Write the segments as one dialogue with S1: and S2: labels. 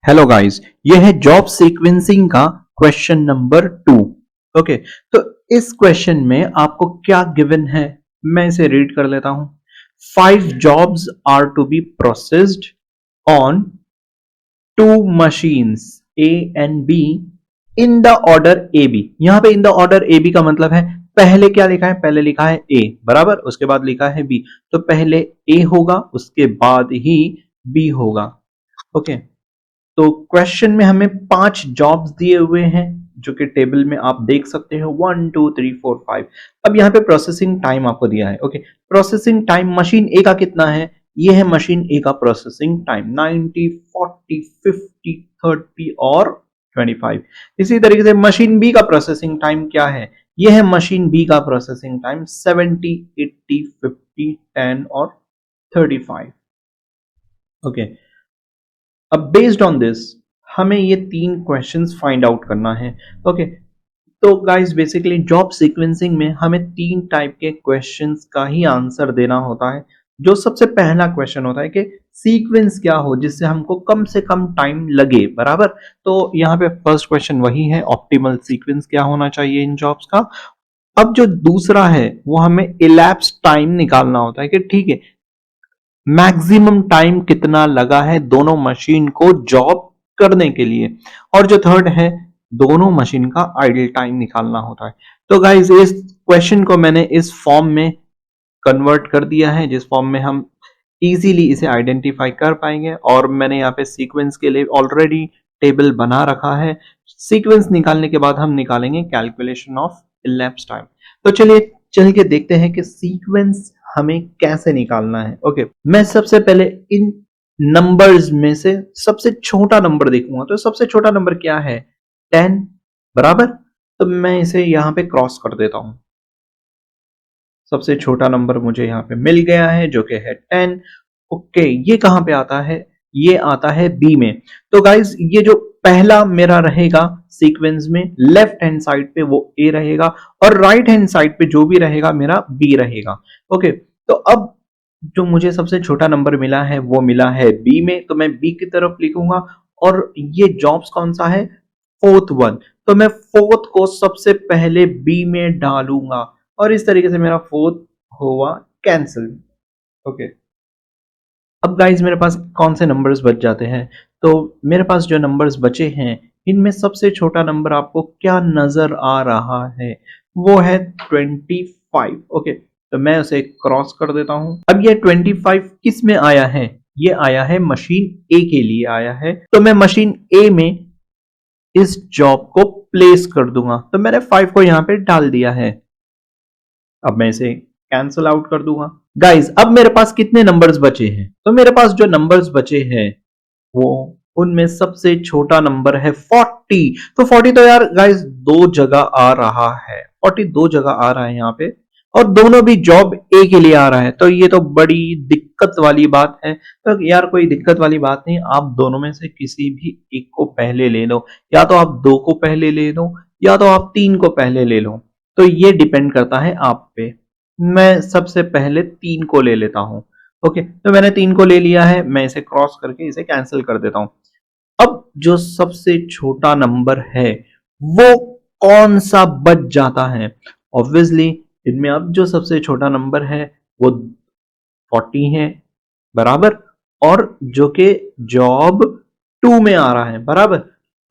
S1: Hello guys, ये है job sequencing का क्वेश्चन नंबर 2। ओके, तो इस क्वेश्चन में आपको क्या गिवन है, मैं इसे रीड कर लेता हूं। 5 jobs are to be processed on 2 machines A and B in the order A B. यहां पे in the order A B का मतलब है पहले क्या लिखा है, पहले लिखा है ए बराबर, उसके बाद लिखा है बी, तो पहले ए होगा उसके बाद ही बी होगा। ओके, तो क्वेश्चन में हमें 5 जॉब्स दिए हुए हैं जो कि टेबल में आप देख सकते हो 1 2 3 4 5। अब यहाँ पे प्रोसेसिंग टाइम आपको दिया है। ओके, प्रोसेसिंग टाइम मशीन ए का कितना है, ये है मशीन ए का प्रोसेसिंग टाइम 90 40 50 30 और 25। इसी तरीके से मशीन बी का प्रोसेसिंग टाइम क्या है, ये है मशीन बी का प्रोसेसिंग टाइम 70 80 50 10 और 35। ओके, अब बेस्ड ऑन दिस हमें ये 3 क्वेश्चंस फाइंड आउट करना है। ओके, तो गाइस बेसिकली जॉब सीक्वेंसिंग में हमें 3 टाइप के क्वेश्चंस का ही आंसर देना होता है। जो सबसे पहला क्वेश्चन होता है कि सीक्वेंस क्या हो जिससे हमको कम से कम टाइम लगे बराबर। तो यहाँ पे फर्स्ट क्वेश्चन वही है, ऑप्टिमल सीक्वेंस क्या होना चाहिए इन जॉब्स का। अब जो दूसरा है वो हमें इलैप्स टाइम निकालना होता है कि ठीक है मैक्सिमम टाइम कितना लगा है दोनों मशीन को जॉब करने के लिए, और जो थर्ड है दोनों मशीन का आइडल टाइम निकालना होता है। तो गाइज इस क्वेश्चन को मैंने इस फॉर्म में कन्वर्ट कर दिया है जिस फॉर्म में हम इजीली इसे आइडेंटिफाई कर पाएंगे, और मैंने यहाँ पे सीक्वेंस के लिए ऑलरेडी टेबल बना रखा है। सीक्वेंस निकालने के बाद हम निकालेंगे कैलकुलेशन ऑफ इलैप्स टाइम। तो चलिए चल के देखते हैं कि सीक्वेंस हमें कैसे निकालना है। ओके, मैं सबसे पहले इन नंबर्स में से सबसे छोटा नंबर देखूंगा। तो सबसे छोटा नंबर क्या है, 10 बराबर। तो मैं इसे यहां पे क्रॉस कर देता हूं। सबसे छोटा नंबर मुझे यहां पे मिल गया है जो कि है 10। ओके, ये कहां पे आता है, ये आता है बी में। तो गाइज ये जो पहला मेरा रहेगा सीक्वेंस में लेफ्ट हैंड साइड पे वो ए रहेगा, और राइट हैंड साइड पे जो भी रहेगा मेरा बी रहेगा। ओके, तो अब जो मुझे सबसे छोटा नंबर मिला है वो मिला है बी में, तो मैं बी की तरफ लिखूंगा। और ये जॉब्स कौन सा है, फोर्थ वन, तो मैं फोर्थ को सबसे पहले बी में डालूंगा, और इस तरीके से मेरा फोर्थ हुआ कैंसिल। ओके, अब गाइज मेरे पास कौन से नंबर्स बच जाते हैं, तो मेरे पास जो नंबर्स बचे हैं इनमें सबसे छोटा नंबर आपको क्या नजर आ रहा है, वो है 25। ओके, तो मैं उसे क्रॉस कर देता हूं। अब ये 25 किस में आया है, ये आया है मशीन ए के लिए आया है, तो मैं मशीन ए में इस जॉब को प्लेस कर दूंगा। तो मैंने 5 को यहां पे डाल दिया है। अब मैं इसे कैंसल आउट कर दूंगा। गाइस अब मेरे पास कितने नंबर्स बचे हैं, तो मेरे पास जो नंबर्स बचे हैं वो उनमें सबसे छोटा नंबर है 40। तो 40 तो यार गाइस दो जगह आ रहा है, 40 दो जगह आ रहा है यहाँ पे, और दोनों भी जॉब ए के लिए आ रहा है। तो ये तो बड़ी दिक्कत वाली बात है। तो यार कोई दिक्कत वाली बात नहीं, आप दोनों में से किसी भी एक को पहले ले लो, या तो आप 2 को पहले ले लो या तो आप 3 को पहले ले लो। तो ये डिपेंड करता है आप पे। मैं सबसे पहले 3 को ले लेता हूं। ओके, तो मैंने 3 को ले लिया है, मैं इसे क्रॉस करके इसे कैंसिल कर देता हूं। अब जो सबसे छोटा नंबर है वो कौन सा बच जाता है, ऑब्वियसली इनमें अब जो सबसे छोटा नंबर है वो 40 है बराबर, और जो कि जॉब 2 में आ रहा है बराबर।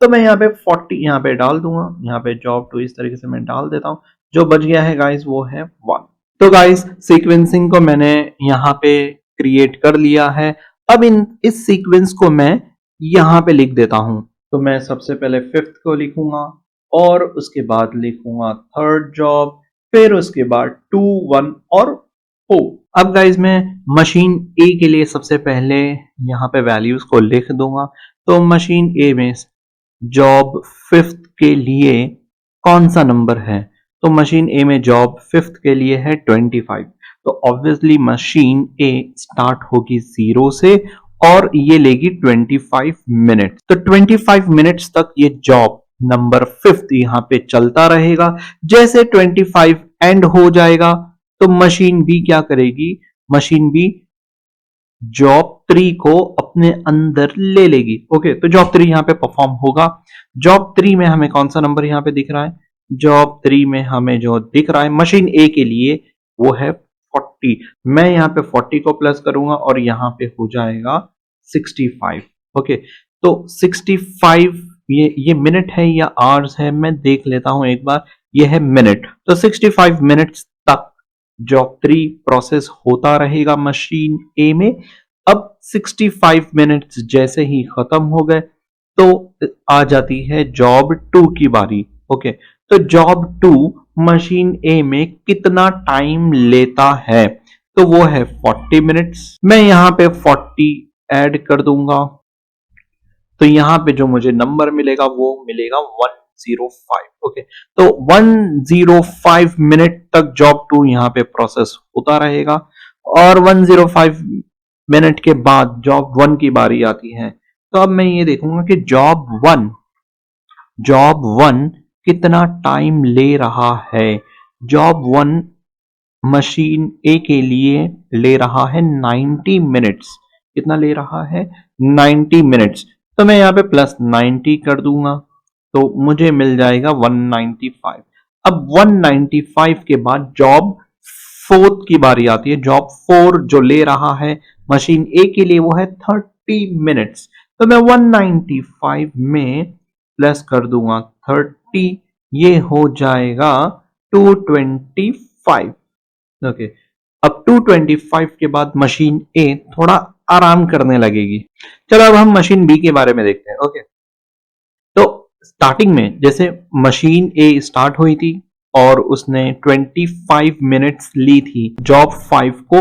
S1: तो मैं यहाँ पे 40 यहाँ पे डाल दूंगा, यहाँ पे जॉब 2 इस तरीके से मैं डाल देता हूं। जो बच गया है गाइस वो है 1। तो गाइस सीक्वेंसिंग को मैंने यहाँ पे क्रिएट कर लिया है। अब इस सीक्वेंस को मैं यहाँ पे लिख देता हूं। तो मैं सबसे पहले 5th को लिखूंगा, और उसके बाद लिखूंगा 3rd जॉब, फिर उसके बाद 2 1 और 4। अब गाइज मैं मशीन ए के लिए सबसे पहले यहाँ पे वैल्यूज को लिख दूंगा। तो मशीन ए में जॉब 5th के लिए कौन सा नंबर है, तो मशीन ए में जॉब 5th के लिए है 25। तो ऑब्वियसली मशीन ए स्टार्ट होगी 0 से और ये लेगी 25 मिनट। तो 25 मिनट्स तक ये जॉब नंबर 5th यहाँ पे चलता रहेगा। जैसे 25 एंड हो जाएगा तो मशीन बी क्या करेगी, मशीन बी जॉब 3 को अपने अंदर ले लेगी। ओके, तो जॉब 3 यहाँ पे परफॉर्म होगा। जॉब 3 में हमें कौन सा नंबर यहाँ पे दिख रहा है? जॉब 3 में हमें जो दिख रहा है मशीन ए के लिए वो है 40। मैं यहाँ पे 40 को प्लस करूंगा और यहाँ पे हो जाएगा 65। ओके, तो 65 ये मिनट है या आवर्स है, मैं देख लेता हूं एक बार। ये है मिनट, तो 65 मिनट्स तक जॉब 3 प्रोसेस होता रहेगा मशीन ए में। अब 65 मिनट्स जैसे ही खत्म हो गए तो आ जाती है जॉब 2 की बारी। ओके, तो जॉब 2 मशीन ए में कितना टाइम लेता है? तो वो है 40 मिनट्स। मैं यहां पे 40 ऐड कर दूंगा, तो यहां पे जो मुझे नंबर मिलेगा वो मिलेगा 105। ओके, तो 105 मिनट तक जॉब 2 यहां पे प्रोसेस होता रहेगा और 105 मिनट के बाद जॉब 1 की बारी आती है। तो अब मैं ये देखूंगा कि जॉब 1 कितना टाइम ले रहा है। जॉब 1 मशीन ए के लिए ले रहा है 90 मिनट्स। कितना ले रहा है? 90 मिनट्स। तो मैं यहाँ पे प्लस 90 कर दूंगा, तो मुझे मिल जाएगा 195। अब 195 के बाद जॉब 4 की बारी आती है। जॉब 4 जो ले रहा है मशीन ए के लिए वो है 30 मिनट्स। तो मैं 195 में प्लस कर दूंगा 30, ये हो जाएगा 225। ओके, अब 225 के बाद मशीन ए थोड़ा आराम करने लगेगी। चलो अब हम मशीन बी के बारे में देखते हैं। ओके, तो स्टार्टिंग में जैसे मशीन ए स्टार्ट हुई थी और उसने 25 मिनट्स ली थी जॉब 5 को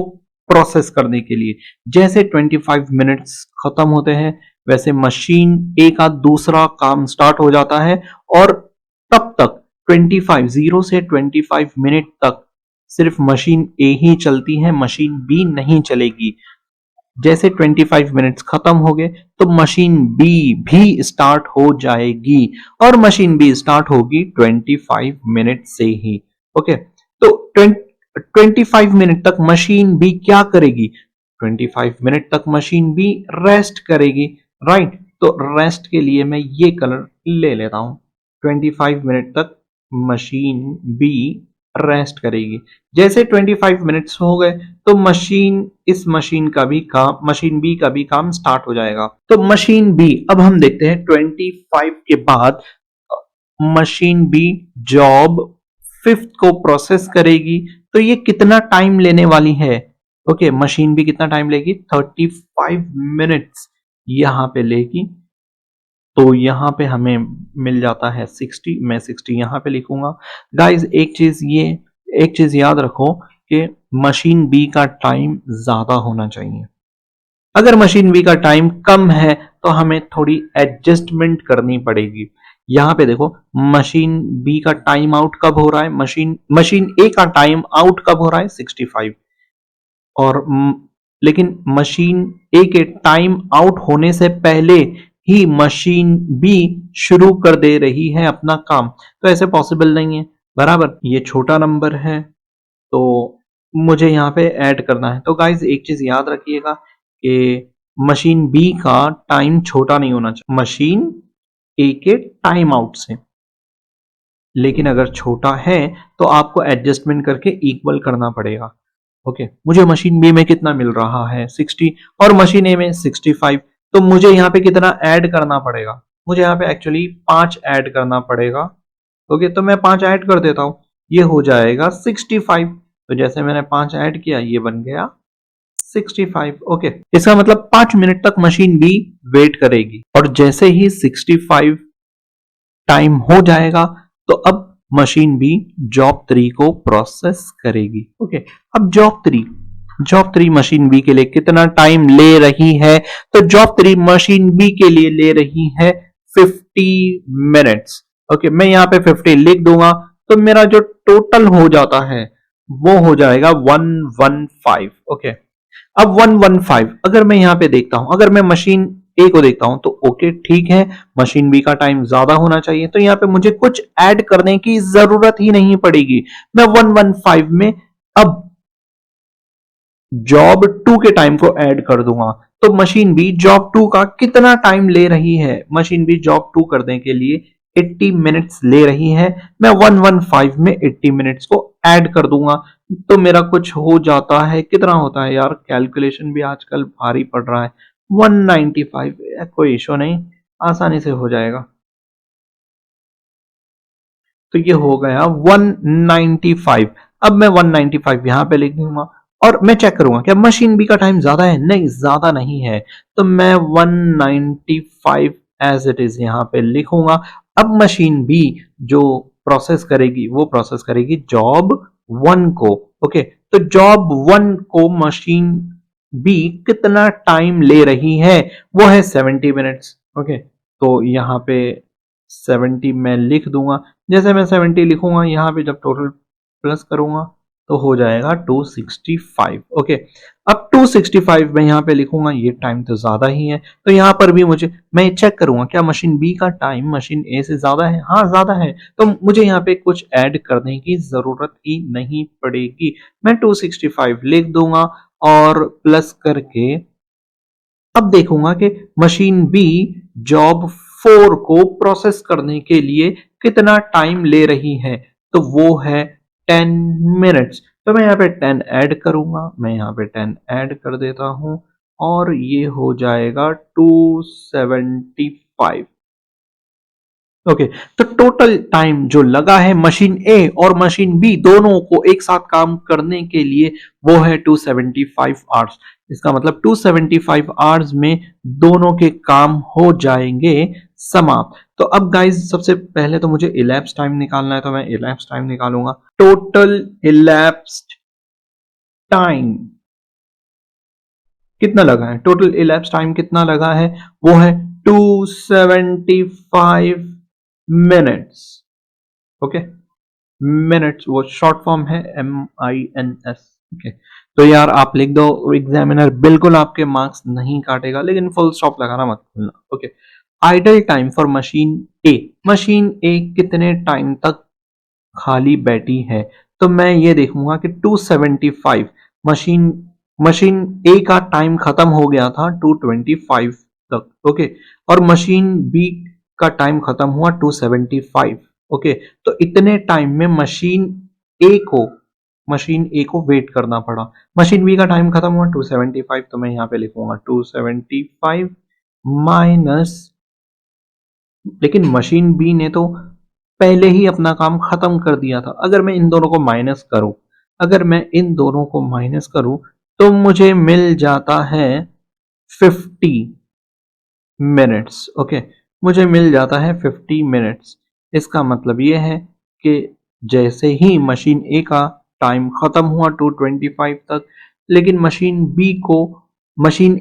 S1: प्रोसेस करने के लिए। जैसे 25 मिनट्स खत्म होते हैं वैसे मशीन ए का दूसरा काम स्टार्ट हो जाता है और तब तक 0 से 25 मिनट तक सिर्फ मशीन ए ही चलती है, मशीन बी नहीं चलेगी। जैसे 25 मिनट्स खत्म हो गए तो मशीन बी भी स्टार्ट हो जाएगी और मशीन बी स्टार्ट होगी 25 मिनट से ही। ओके, तो 25 मिनट तक मशीन बी क्या करेगी? 25 मिनट तक मशीन बी रेस्ट करेगी, राइट? तो रेस्ट के लिए मैं ये कलर ले लेता हूं। 25 मिनट तक मशीन बी रेस्ट करेगी। जैसे 25 मिनट्स हो गए तो मशीन बी का भी काम स्टार्ट हो जाएगा। तो मशीन बी, अब हम देखते हैं 25 के बाद मशीन बी जॉब 5th को प्रोसेस करेगी। तो ये कितना टाइम लेने वाली है? ओके, मशीन बी कितना टाइम लेगी? 35 मिनट्स यहां पे लेगी। तो यहां पे हमें मिल जाता है 60। मैं 60 यहां पे लिखूंगा। गाइस एक चीज याद रखो कि मशीन बी का टाइम ज्यादा होना चाहिए। अगर मशीन बी का टाइम कम है तो हमें थोड़ी एडजस्टमेंट करनी पड़ेगी। यहां पे देखो मशीन बी का टाइम आउट कब हो रहा है, मशीन ए का टाइम आउट कब हो रहा है? 65। और लेकिन मशीन ए के टाइम आउट होने से पहले ही मशीन बी शुरू कर दे रही है अपना काम, तो ऐसे पॉसिबल नहीं है। बराबर, ये छोटा नंबर है तो मुझे यहाँ पे ऐड करना है। तो गाइज एक चीज याद रखिएगा कि मशीन बी का टाइम छोटा नहीं होना चाहिए मशीन ए के टाइम आउट से, लेकिन अगर छोटा है तो आपको एडजस्टमेंट करके इक्वल करना पड़ेगा। ओके, मुझे मशीन बी में कितना मिल रहा है? 60 और मशीन ए में 65। तो मुझे यहाँ पे कितना ऐड करना पड़ेगा? मुझे यहाँ पे एक्चुअली 5 ऐड करना पड़ेगा। ओके, तो मैं 5 ऐड कर देता हूं, ये हो जाएगा 65। तो जैसे मैंने 5 ऐड किया ये बन गया 65। ओके, इसका मतलब 5 मिनट तक मशीन बी वेट करेगी और जैसे ही 65 टाइम हो जाएगा तो अब मशीन बी जॉब 3 को प्रोसेस करेगी। ओके, अब जॉब 3 मशीन बी के लिए कितना टाइम ले रही है? तो जॉब 3 मशीन बी के लिए ले रही है 50 मिनट्स। ओके, मैं यहां पे 50 लिख दूंगा तो मेरा जो टोटल हो जाता है वो हो जाएगा 115। ओके, अब 115 अगर मैं यहां पे देखता हूं, अगर मैं मशीन ए को देखता हूं तो ओके ठीक है, मशीन बी का टाइम ज्यादा होना चाहिए, तो यहां पे मुझे कुछ ऐड करने की जरूरत ही नहीं पड़ेगी। मैं 115 में अब जॉब 2 के टाइम को ऐड कर दूंगा। तो मशीन बी जॉब 2 का कितना टाइम ले रही है? मशीन बी जॉब 2 करने के लिए 80 मिनट्स ले रही है। मैं 115 में 80 मिनट्स को ऐड कर दूंगा तो मेरा कुछ हो जाता है, कितना होता है यार, कैलकुलेशन भी आजकल भारी पड़ रहा है। 195, कोई इशू नहीं, आसानी से हो जाएगा। तो ये हो गया 195। अब मैं 195 यहां पे लिख दूंगा और मैं चेक करूंगा क्या मशीन बी का टाइम ज्यादा है? नहीं, ज्यादा नहीं है। तो मैं 195 एज इट इज यहां पे लिखूंगा। अब मशीन बी जो प्रोसेस करेगी वो प्रोसेस करेगी जॉब 1 को। ओके, तो जॉब 1 को मशीन बी कितना टाइम ले रही है? वो है 70 मिनट्स। ओके, तो यहां पे 70 मैं लिख दूंगा। जैसे मैं 70 लिखूंगा यहां पे जब टोटल प्लस करूंगा तो हो जाएगा 265। ओके, अब 265 मैं यहां पे लिखूंगा, ये टाइम तो ज्यादा ही है। तो यहां पर भी मैं चेक करूंगा क्या मशीन बी का टाइम मशीन ए से ज्यादा है? हाँ, ज्यादा है। तो मुझे यहां पे कुछ ऐड करने की जरूरत ही नहीं पड़ेगी। मैं 265 लिख दूंगा और प्लस करके अब देखूंगा कि मशीन बी जॉब 4 को प्रोसेस करने के लिए कितना टाइम ले रही है। तो वो है 10 मिनट्स। तो मैं यहाँ पे 10 ऐड करूंगा, मैं यहाँ पे 10 ऐड कर देता हूं और ये हो जाएगा 275। ओके, तो टोटल टाइम जो लगा है मशीन ए और मशीन बी दोनों को एक साथ काम करने के लिए वो है 275 आवर्स। इसका मतलब 275 आवर्स में दोनों के काम हो जाएंगे समाप्त। तो अब गाइज सबसे पहले तो मुझे इलैप्स टाइम निकालना है, तो मैं इलैप्स टाइम निकालूंगा। टोटल इलैप्स्ड टाइम कितना लगा है? टोटल इलैप्स टाइम कितना लगा है? वो है 275 मिनट्स। ओके, मिनट्स वो शॉर्ट फॉर्म है MINS। ओके, तो यार आप लिख दो, एग्जामिनर बिल्कुल आपके मार्क्स नहीं काटेगा, लेकिन फुल स्टॉप लगाना मत भूलना। Okay, idle time for machine A. Machine A कितने टाइम तक खाली बैठी है? तो मैं ये देखूंगा कि 275 मशीन मशीन ए का टाइम खत्म हो गया था 225 तक। ओके, और मशीन बी का टाइम खत्म हुआ 275। ओके, तो इतने टाइम में मशीन ए को वेट करना पड़ा। मशीन बी का टाइम खत्म हुआ 275, तो मैं यहां पे लिखूंगा 275 माइनस, लेकिन मशीन बी ने तो पहले ही अपना काम खत्म कर दिया था। अगर मैं इन दोनों को माइनस करूं, तो मुझे मिल जाता है 50 मिनट्स। ओके, मुझे मिल जाता है 50 मिनट्स। इसका मतलब यह है कि जैसे ही मशीन ए का टाइम खत्म हुआ 225 तक, लेकिन मशीन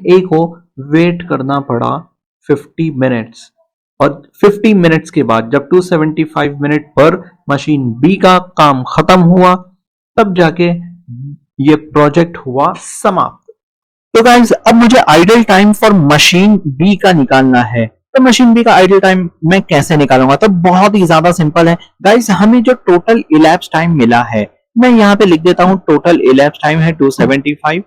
S1: ए को वेट करना पड़ा 50 मिनट्स। और 50 मिनट्स के बाद जब 275 मिनट पर मशीन बी का काम खत्म हुआ, तब जाके ये प्रोजेक्ट हुआ समाप्त। तो गाइस अब मुझे idle time for machine B का निकालना है। तो मशीन बी का आइडल टाइम मैं कैसे निकालूंगा? तो बहुत ही ज्यादा सिंपल है गाइस। हमें जो टोटल इलैप्स टाइम मिला है, मैं यहां पे लिख देता हूं टोटल इलैप्स टाइम है 275।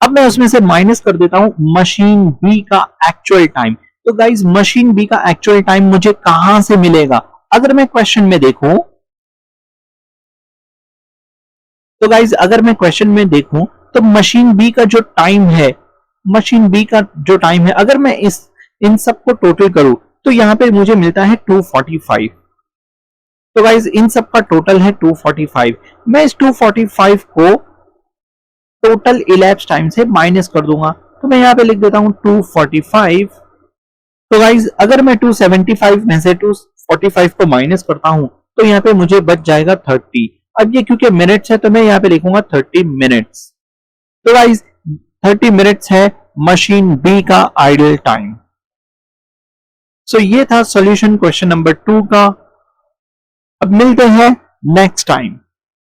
S1: अब मैं उसमें से माइनस कर देता हूं मशीन बी का एक्चुअल टाइम। तो गाइस मशीन बी का एक्चुअल टाइम मुझे कहां से मिलेगा? अगर मैं क्वेश्चन में देखूं, तो गाइज अगर मैं क्वेश्चन में देखूं तो मशीन बी का जो टाइम है, अगर मैं इन सब को टोटल करूं तो यहां पे मुझे मिलता है 245। तो गाइज इन सब का टोटल है 245। मैं इस 245 को टोटल इलैप्स टाइम से माइनस कर दूंगा, तो मैं यहां पे लिख देता हूं 245। तो गाइज अगर मैं 275 में से 245 को माइनस करता हूं तो यहां पे मुझे बच जाएगा 30। अब ये क्योंकि मिनट्स है तो मैं यहां पे लिखूंगा 30 मिनट्स। तो गाइज 30 मिनट्स है मशीन बी का आइडल टाइम। सो ये था सॉल्यूशन क्वेश्चन नंबर 2 का। अब मिलते हैं नेक्स्ट टाइम।